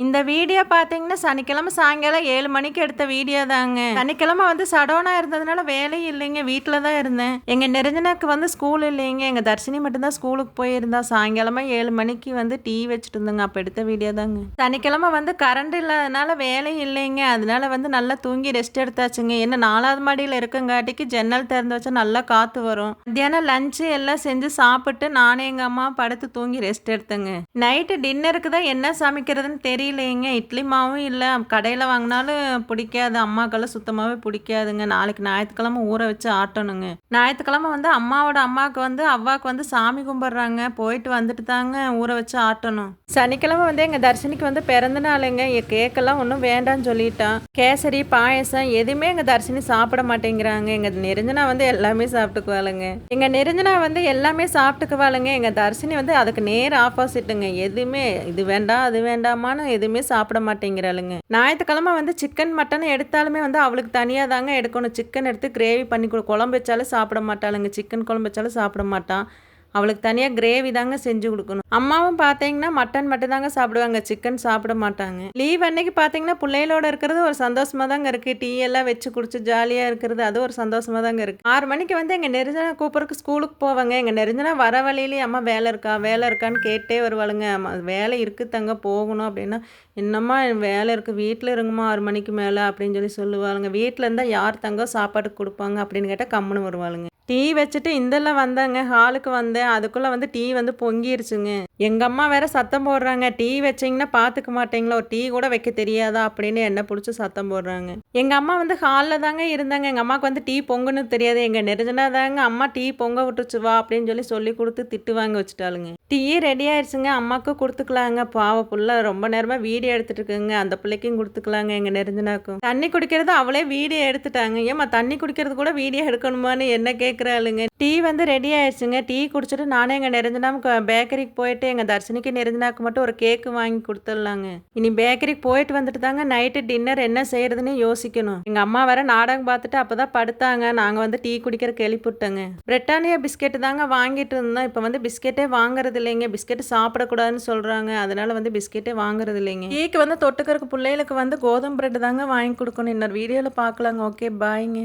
இந்த வீடியோ பார்த்தீங்கன்னா, சனிக்கிழமை சாயங்காலம் 7 மணிக்கு எடுத்த வீடியோ தாங்க. சனிக்கிழமை வந்து சடோனா இருந்ததுனால வேலையும் இல்லைங்க. வீட்ல தான் இருந்தேன். எங்க நிரஞ்சனாக்கு வந்து ஸ்கூல் இல்லைங்க. எங்க தர்ஷினி மட்டும் தான் ஸ்கூலுக்கு போயிருந்தா. சாயங்காலமா 7 மணிக்கு வந்து டீ வச்சுட்டு இருந்தேங்க. அப்ப எடுத்த வீடியோ தாங்க. சனிக்கிழமை வந்து கரண்ட் இல்லாதனால வேலையும் இல்லைங்க. அதனால வந்து நல்லா தூங்கி ரெஸ்ட் எடுத்தாச்சுங்க. என்ன 4வது மாடியில இருக்கங்காட்டிக்கு ஜன்னல் திறந்து வச்சா நல்லா காத்து வரும். மத்தியானம் லஞ்சு எல்லாம் செஞ்சு சாப்பிட்டு நானும் எங்க அம்மா படுத்து தூங்கி ரெஸ்ட் எடுத்தேங்க. நைட்டு டின்னருக்கு தான் என்ன சமைக்கிறதுன்னு தெரியலைங்க. இட்லி மாவும் இல்லை. கடையில் வாங்கினாலும் பிடிக்காது. அம்மாக்கெல்லாம் சுத்தமாகவே பிடிக்காதுங்க. நாளைக்கு ஞாயிற்றுக்கிழமை ஊற வச்சு ஆட்டணுங்க. ஞாயிற்றுக்கிழமை வந்து அம்மாவோட அம்மாவுக்கு வந்து அவ்வாவுக்கு வந்து சாமி கும்பிட்றாங்க. போயிட்டு வந்துட்டு தாங்க ஊற வச்சு ஆட்டணும். சனிக்கிழமை வந்து எங்கள் தர்ஷினிக்கு வந்து பிறந்த நாளுங்க. கேக்கெல்லாம் ஒன்றும் வேண்டான்னு சொல்லிட்டான். கேசரி பாயசம் எதுவுமே எங்கள் தர்ஷினி சாப்பிட மாட்டேங்கிறாங்க. எங்கள் நிரஞ்சனா வந்து எல்லாமே சாப்பிட்டுக்குவாளுங்க. எங்கள் நிரஞ்சனா வந்து எல்லாமே சாப்பிட்டுக்குவாளுங்க. எங்கள் தர்ஷினி வந்து அதுக்கு நேர் ஆப்போசிட்டுங்க. எதுவுமே இது வேண்டாம் அது வேண்டாமான்னு எதுவுமே சாப்பிட மாட்டேங்கிறாளுங்க. ஞாயிற்றுக்கிழமை வந்து சிக்கன் மட்டன் எடுத்தாலுமே வந்து அவளுக்கு தனியாக தாங்க எடுக்கணும். சிக்கன் எடுத்து கிரேவி பண்ணி குழம்பு வச்சாலும் சாப்பிட மாட்டாளுங்க. சிக்கன் குழம்பு வச்சாலும் சாப்பிட மாட்டான். அவளுக்கு தனியாக கிரேவி தாங்க செஞ்சு கொடுக்கணும். அம்மாவும் பார்த்தீங்கன்னா மட்டன் மட்டும் தாங்க சாப்பிடுவாங்க. சிக்கன் சாப்பிட மாட்டாங்க. லீவ் அன்னைக்கு பார்த்தீங்கன்னா பிள்ளைகளோட இருக்கிறது ஒரு சந்தோஷமாக தாங்க இருக்குது. டீ எல்லாம் வச்சு குடிச்சு ஜாலியாக இருக்கிறது அது ஒரு சந்தோஷமாக தாங்க இருக்குது. 6 மணிக்கு வந்து எங்கள் நெருஞ்சனா கூப்பிட்றதுக்கு ஸ்கூலுக்கு போவாங்க. எங்கள் நெருஞ்சனா வர வழியிலேயே அம்மா வேலை இருக்கா வேலை இருக்கான்னு கேட்டே வருவாளுங்க. வேலை இருக்குது தங்க போகணும் அப்படின்னா, என்னம்மா வேலை இருக்குது வீட்டில் இருங்கம்மா 6 மணிக்கு மேலே அப்படின்னு சொல்லி சொல்லுவாளுங்க. வீட்டில் இருந்தால் யார் தங்க சாப்பாடு கொடுப்பாங்க அப்படின்னு கேட்டால் கம்முன்னு வருவாளுங்க. டீ வச்சுட்டு இந்தெல்லாம் வந்தாங்க. ஹாலுக்கு வந்தேன். அதுக்குள்ளே வந்து டீ வந்து பொங்கிருச்சுங்க. எங்கள் அம்மா வேற சத்தம் போடுறாங்க. டீ வச்சிங்கன்னா பார்த்துக்க மாட்டேங்களா, ஒரு டீ கூட வைக்க தெரியாதா அப்படின்னு என்ன பிடிச்சி சத்தம் போடுறாங்க. எங்கள் அம்மா வந்து ஹாலில் தாங்க இருந்தாங்க. எங்கள் அம்மாவுக்கு வந்து டீ பொங்குன்னு தெரியாது. எங்கள் நெருஞ்சனா தாங்க அம்மா டீ பொங்க விட்டுச்சு வா அப்படின்னு சொல்லி கொடுத்து திட்டு வாங்க வச்சுட்டாளுங்க. டீ ரெடி ஆயிடுச்சுங்க. அம்மாவுக்கும் கொடுத்துக்கலாங்க. பாவ புள்ள ரொம்ப நேரமாக வீடியோ எடுத்துட்டு இருக்குங்க. அந்த பிள்ளைக்கும் கொடுத்துக்கலாங்க. எங்கள் நெருஞ்சனாக்கும் தண்ணி குடிக்கிறது அவளே வீடியோ எடுத்துட்டாங்க. ஏமா தண்ணி குடிக்கிறது கூட வீடியோ எடுக்கணுமான்னு என்ன கேட்குறாளுங்க. டீ வந்து ரெடி ஆயிடுச்சுங்க. டீ குடிச்சிட்டு நானே எங்கள் நெருஞ்சனாவுக்கு பேக்கரிக்கு போயிட்டு எங்கள் தர்ஷினிக்கு நெருஞ்சனாவுக்கு மட்டும் ஒரு கேக்கு வாங்கி கொடுத்துடலாங்க. இனி பேக்கரிக்கு போயிட்டு வந்துட்டு தாங்க நைட்டு டின்னர் என்ன செய்யறதுன்னு யோசிக்கணும். எங்கள் அம்மா வேற நாடகம் பார்த்துட்டு அப்போதான் படுத்தாங்க. நாங்கள் வந்து டீ குடிக்கிறதுக்கு எழுப்பிவிட்டோங்க. பிரிட்டானியா பிஸ்கெட்டு தாங்க வாங்கிட்டு இருந்தோம். இப்போ வந்து பிஸ்கெட்டே வாங்குறது இல்லைங்க. பிஸ்கெட் சாப்பிடக்கூடாதுன்னு சொல்கிறாங்க. அதனால வந்து பிஸ்கெட்டே வாங்குறது இல்லைங்க. டீக்கு வந்து தொட்டுக்கிறதுக்கு பிள்ளைகளுக்கு வந்து கோதுமை பிரெட் தாங்க வாங்கி கொடுக்கணும். இன்னொரு வீடியோவில் பார்க்கலாங்க. ஓகே பாய்ங்க.